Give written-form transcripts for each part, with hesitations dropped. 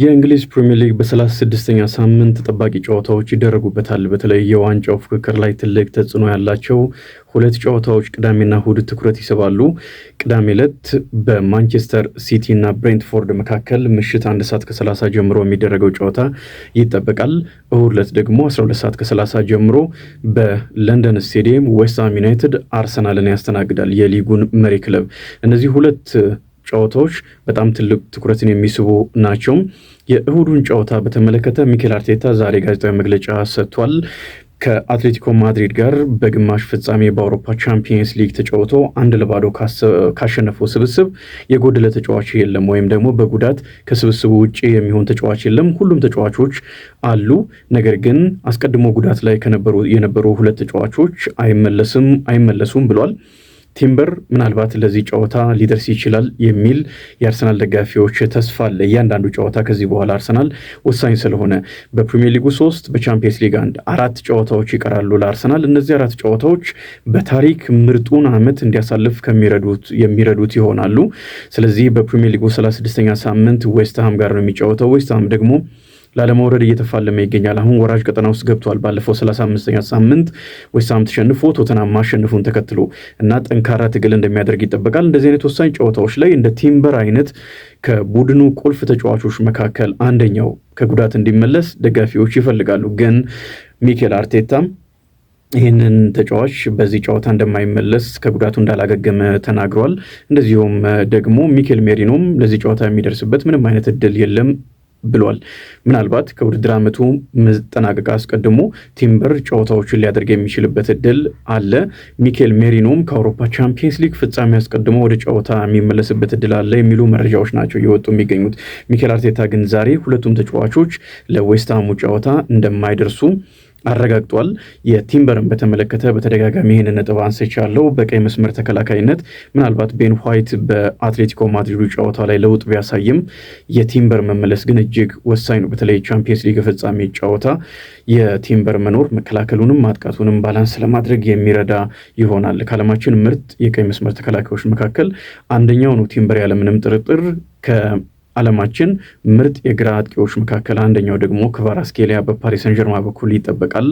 የእንግሊዝ ፕሪሚየር ሊግ በ36ኛ ሳምንት ተጠባቂ ጨዋታዎች ይደረጉበታል። በተለይ የዋንጫው ፍክክር ላይ ትልቅ ተጽዕኖ ያላቸው ሁለት ጨዋታዎች ቅዳሜና እሁድ ትኩረት ይስባሉ። ቅዳሜ ዕለት በማንቸስተር ሲቲ እና ብሬንትፎርድ መካከል ምሽት 1 ሰዓት ከ30 ጀምሮ የሚደረገው ጨዋታ ይጠበቃል። እሁድ ዕለት ደግሞ 12 ሰዓት ከ30 ጀምሮ በለንደን ስቴዲየም ዌስትሃም ዩናይትድ አርሰናልን ያስተናግዳል፣ የሊጉን መሪ ክለብ። እነዚህ ሁለት ጨዋታዎች በጣም ትልቅ ትኩረትን የሚስቡ ናቸው። የእሁዱን ጨዋታ በተመለከተ ሚኬል አርቴታ ዛሬ ጋዜጣዊ መግለጫ ሰጥቷል። ከአትሌቲኮ ማድሪድ ጋር በግማሽ ፍጻሜ በአውሮፓ ቻምፒየንስ ሊግ ተጫውቶ 1-0 ካሸነፈው ስብስብ የጎደለ ተጫዋች የለም፣ ወይም ደግሞ በጉዳት ከስብስቡ ውጭ የሚሆን ተጫዋች የለም። ሁሉም ተጫዋቾች አሉ። ነገር ግን አስቀድሞ ጉዳት ላይ የነበሩ ሁለት ተጫዋቾች አይመለሱም ብሏል። ቲምበር ምናልባት ለዚህ ጨዋታ ሊደርስ ይችላል የሚል የአርሰናል ደጋፊዎች ተስፋ አለ። እያንዳንዱ ጨዋታ ከዚህ በኋላ አርሰናል ወሳኝ ስለሆነ በፕሪሚየር ሊጉ 3 በቻምፒየንስ ሊግ 1 4 ጨዋታዎች ይቀራሉ ለአርሰናል። እነዚህ 4 ጨዋታዎች በታሪክ ምርጡን ዓመት እንዲያሳልፍ የሚረዱት ይሆናሉ። ስለዚህ በፕሪሚየር ሊጉ 36ኛ ሳምንት ዌስትሃም ጋር ነው የሚጫወተው። ዌስትሃም ደግሞ ላለመውረድ እየተፋለመ ይገኛል። አሁን ወራጅ ቀጠና ውስጥ ገብቷል። ባለፈው 35ኛ ሳምንት ዌስትሃም ተሸንፎ ቶተንሃም ማሸነፉን ተከትሎ እና ጠንካራ ትግል እንደሚያደርግ ይጠበቃል። እንደዚህ አይነት ወሳኝ ጨዋታዎች ላይ እንደ ቲምበር አይነት ከቡድኑ ቁልፍ ተጫዋቾች መካከል አንደኛው ከጉዳት እንዲመለስ ደጋፊዎች ይፈልጋሉ። ግን ሚኬል አርቴታም ይህንን ተጫዋች በዚህ ጨዋታ እንደማይመለስ ከጉዳቱ እንዳላገገመ ተናግሯል። እንደዚሁም ደግሞ ሚኬል ሜሪኖም ለዚህ ጨዋታ የሚደርስበት ምንም አይነት እድል የለም ብሏል። ምናልባት ከውድድር ዓመቱ መጠናቀቅ አስቀድሞ ቲምበር ጨዋታዎችን ሊያደርግ የሚችልበት እድል አለ። ሚኬል ሜሪኖም ከአውሮፓ ቻምፒየንስ ሊግ ፍጻሜ አስቀድሞ ወደ ጨዋታ የሚመለስበት እድል አለ የሚሉ መረጃዎች ናቸው እየወጡ የሚገኙት። ሚኬል አርቴታ ግን ዛሬ ሁለቱም ተጫዋቾች ለዌስትሃሙ ጨዋታ እንደማይደርሱ አረጋግጧል። የቲምበርን በተመለከተ በተደጋጋሚ ይህንን ነጥብ አንስቻለሁ። በቀይ መስመር ተከላካይነት ምናልባት ቤን ዋይት በአትሌቲኮ ማድሪዱ ጨዋታ ላይ ለውጥ ቢያሳይም የቲምበር መመለስ ግን እጅግ ወሳኝ ነው። በተለይ ቻምፒየንስ ሊግ ፍጻሜ ጨዋታ የቲምበር መኖር መከላከሉንም ማጥቃቱንም ባላንስ ለማድረግ የሚረዳ ይሆናል። ከዓለማችን ምርጥ የቀይ መስመር ተከላካዮች መካከል አንደኛው ነው ቲምበር ያለምንም ጥርጥር። ዓለማችን ምርጥ የግራ አጥቂዎች መካከል አንደኛው ደግሞ ክቫራትስኬሊያ በፓሪስ ሰን ጀርማ በኩል ይጠበቃል።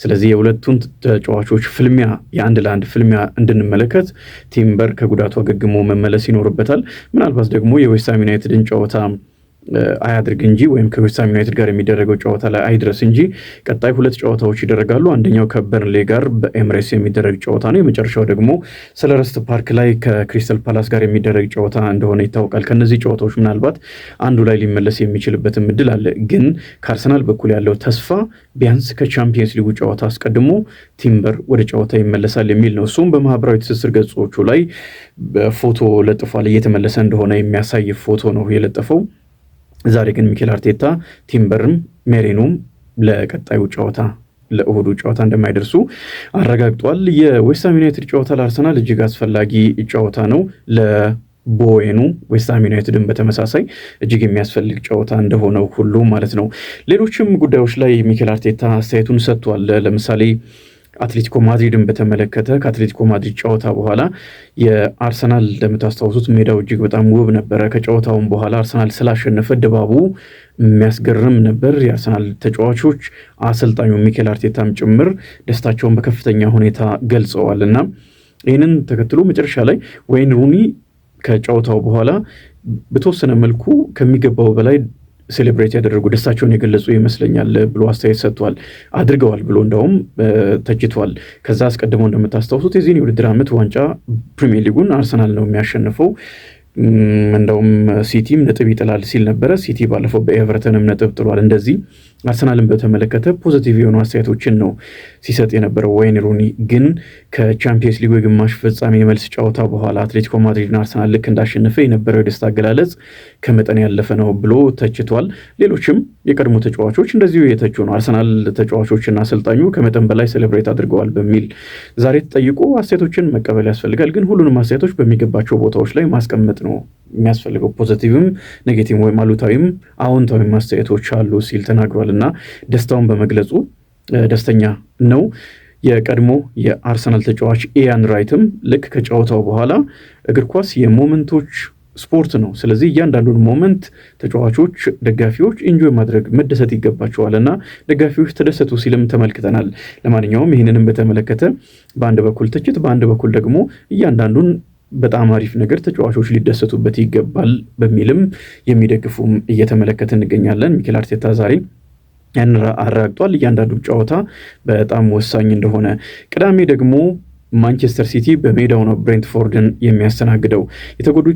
ስለዚህ የሁለቱን ተጫዋቾች ፍልሚያ የ1-ለ1 ፍልሚያ እንድንመለከት ቲምበር ከጉዳቱ አገግሞ መመለስ ይኖርበታል። ምናልባት ደግሞ የዌስትሃም ዩናይትድን ጨዋታ አያድርግ እንጂ ወይም ከዌስትሃም ዩናይትድ ጋር የሚደረገው ጨዋታ ላይ አይድረስ እንጂ ቀጣይ 2 ጨዋታዎች ይደረጋሉ። አንደኛው ከበርንሌ ጋር በኤምሬትስ የሚደረግ ጨዋታ ነው። የመጨረሻው ደግሞ ሰለረስት ፓርክ ላይ ከክሪስታል ፓላስ ጋር የሚደረግ ጨዋታ እንደሆነ ይታወቃል። ከነዚህ ጨዋታዎች ምናልባት አንዱ ላይ ሊመለስ የሚችልበትም እድል አለ። ግን ከአርሰናል በኩል ያለው ተስፋ ቢያንስ ከቻምፒየንስ ሊጉ ጨዋታ አስቀድሞ ቲምበር ወደ ጨዋታ ይመለሳል የሚል ነው። እሱም በማህበራዊ ትስስር ገጾቹ ላይ ፎቶ ለጥፏል። እየተመለሰ እንደሆነ የሚያሳይ ፎቶ ነው የለጠፈው። ዛሬ ግን ሚኬል አርቴታ ቲምበርም ሜሪኖም ለቀጣዩ ጨዋታ ለእሁዱ ጨዋታ እንደማይደርሱ አረጋግጧል። የዌስትሃም ዩናይትድ ጨዋታ ለአርሰናል እጅግ አስፈላጊ ጨዋታ ነው። ለቦዌኑ ዌስትሃም ዩናይትድን በተመሳሳይ እጅግ የሚያስፈልግ ጨዋታ እንደሆነው ሁሉ ማለት ነው። ሌሎችም ጉዳዮች ላይ ሚኬል አርቴታ አስተያየቱን ሰጥቷል። ለምሳሌ አትሌቲኮ ማድሪድን በተመለከተ ከአትሌቲኮ ማድሪድ ጨዋታ በኋላ የአርሰናል እንደምታስታውሱት ሜዳው እጅግ በጣም ውብ ነበረ። ከጨዋታውን በኋላ አርሰናል ስላሸነፈ ድባቡ የሚያስገርም ነበር። የአርሰናል ተጫዋቾች አሰልጣኙ ሚኬል አርቴታም ጭምር ደስታቸውን በከፍተኛ ሁኔታ ገልጸዋል እና ይህንን ተከትሎ መጨረሻ ላይ ወይን ሩኒ ከጨዋታው በኋላ በተወሰነ መልኩ ከሚገባው በላይ ሴሌብሬት ያደረጉ ደስታቸውን የገለጹ ይመስለኛል ብሎ አስተያየት ሰጥቷል። አድርገዋል ብሎ እንደውም ተችቷል። ከዛ አስቀድመው እንደምታስታውሱት የዚህን የውድድር ዓመት ዋንጫ ፕሪሚየር ሊጉን አርሰናል ነው የሚያሸንፈው፣ እንደውም ሲቲም ነጥብ ይጥላል ሲል ነበረ። ሲቲ ባለፈው በኤቨርተንም ነጥብ ጥሏል። እንደዚህ አርሰናልን በተመለከተ ፖዚቲቭ የሆኑ አስተያየቶችን ነው ሲሰጥ የነበረው ዋይን ሩኒ። ግን ከቻምፒየንስ ሊጉ የግማሽ ፍጻሜ የመልስ ጨዋታ በኋላ አትሌቲኮ ማድሪድና አርሰናል ልክ እንዳሸነፈ የነበረው የደስታ አገላለጽ ከመጠን ያለፈ ነው ብሎ ተችቷል። ሌሎችም የቀድሞ ተጫዋቾች እንደዚሁ የተቹ ነው። አርሰናል ተጫዋቾችና አሰልጣኙ ከመጠን በላይ ሴሌብሬት አድርገዋል በሚል ዛሬ ተጠይቆ አስተያየቶችን መቀበል ያስፈልጋል። ግን ሁሉንም አስተያየቶች በሚገባቸው ቦታዎች ላይ ማስቀመጥ ነው የሚያስፈልገው። ፖዚቲቭም ኔጌቲቭ ወይም አሉታዊም አዎንታዊም አስተያየቶች አሉ ሲል ተናግሯል እና ደስታውን በመግለጹ ደስተኛ ነው። የቀድሞ የአርሰናል ተጫዋች ኢያን ራይትም ልክ ከጨዋታው በኋላ እግር ኳስ የሞመንቶች ስፖርት ነው። ስለዚህ እያንዳንዱን ሞመንት ተጫዋቾች፣ ደጋፊዎች ኢንጆይ ማድረግ መደሰት ይገባቸዋል እና ደጋፊዎች ተደሰቱ ሲልም ተመልክተናል። ለማንኛውም ይህንንም በተመለከተ በአንድ በኩል ትችት፣ በአንድ በኩል ደግሞ እያንዳንዱን በጣም አሪፍ ነገር ተጫዋቾች ሊደሰቱበት ይገባል በሚልም የሚደግፉም እየተመለከተ እንገኛለን። ሚኬል አርቴታ ዛሬ ያን አረጋግጧል። እያንዳንዱ ጨዋታ በጣም ወሳኝ እንደሆነ። ቅዳሜ ደግሞ ማንቸስተር ሲቲ በሜዳው ነው ብሬንትፎርድን የሚያስተናግደው። የተጎዱ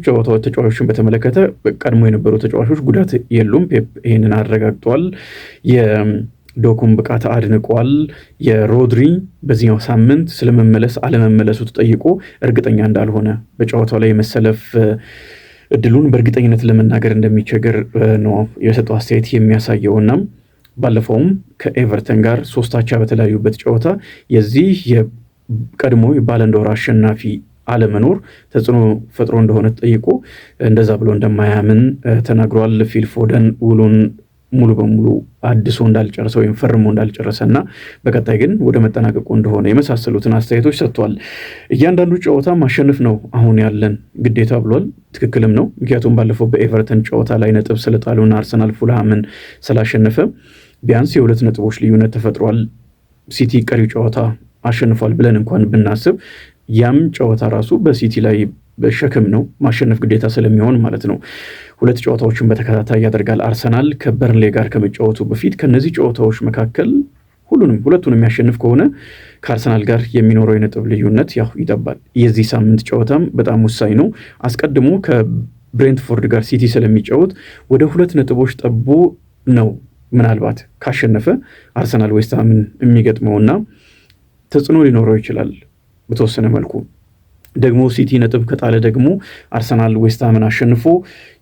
ተጫዋቾችን በተመለከተ ቀድሞ የነበሩ ተጫዋቾች ጉዳት የሉም። ፔፕ ይህንን አረጋግጧል። የዶኩም ብቃት አድንቋል። የሮድሪ በዚህኛው ሳምንት ስለመመለስ አለመመለሱ ተጠይቆ እርግጠኛ እንዳልሆነ በጨዋታው ላይ የመሰለፍ እድሉን በእርግጠኝነት ለመናገር እንደሚቸገር ነው የሰጠው አስተያየት የሚያሳየውና ባለፈውም ከኤቨርተን ጋር 3-3 በተለያዩበት ጨዋታ የዚህ የቀድሞ የባለንዶር አሸናፊ አለመኖር ተጽዕኖ ፈጥሮ እንደሆነ ተጠይቆ እንደዛ ብሎ እንደማያምን ተናግሯል። ፊል ፎደን ውሉን ሙሉ በሙሉ አድሶ እንዳልጨረሰ ወይም ፈርሞ እንዳልጨረሰና በቀጣይ ግን ወደ መጠናቀቁ እንደሆነ የመሳሰሉትን አስተያየቶች ሰጥቷል። እያንዳንዱ ጨዋታ ማሸነፍ ነው አሁን ያለን ግዴታ ብሏል። ትክክልም ነው። ምክንያቱም ባለፈው በኤቨርተን ጨዋታ ላይ ነጥብ ስለጣሉና አርሰናል ፉልሃምን ስላሸነፈ ቢያንስ የ2 ነጥቦች ልዩነት ተፈጥሯል። ሲቲ ቀሪው ጨዋታ አሸንፏል ብለን እንኳን ብናስብ ያም ጨዋታ ራሱ በሲቲ ላይ በሸክም ነው ማሸነፍ ግዴታ ስለሚሆን ማለት ነው። 2 ጨዋታዎችን በተከታታይ ያደርጋል አርሰናል ከበርንሌ ጋር ከመጫወቱ በፊት። ከነዚህ ጨዋታዎች መካከል ሁለቱን የሚያሸንፍ ከሆነ ከአርሰናል ጋር የሚኖረው የነጥብ ልዩነት ያው ይጠባል። የዚህ ሳምንት ጨዋታም በጣም ወሳኝ ነው። አስቀድሞ ከብሬንትፎርድ ጋር ሲቲ ስለሚጫወት ወደ 2 ነጥቦች ጠቦ ነው ምናልባት ካሸነፈ አርሰናል ዌስትሃምን የሚገጥመውና ተጽዕኖ ሊኖረው ይችላል በተወሰነ መልኩ። ደግሞ ሲቲ ነጥብ ከጣለ ደግሞ አርሰናል ዌስትሃምን አሸንፎ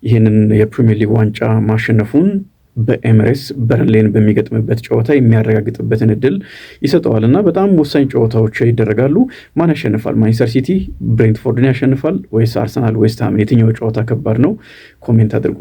ይህንን የፕሪሚየር ሊግ ዋንጫ ማሸነፉን በኤምሬትስ በርንሌን በሚገጥምበት ጨዋታ የሚያረጋግጥበትን እድል ይሰጠዋል እና በጣም ወሳኝ ጨዋታዎች ይደረጋሉ። ማን ያሸንፋል? ማንቸስተር ሲቲ ብሬንትፎርድን ያሸንፋል ወይስ አርሰናል ዌስትሃምን? የትኛው ጨዋታ ከባድ ነው? ኮሜንት አድርጉ።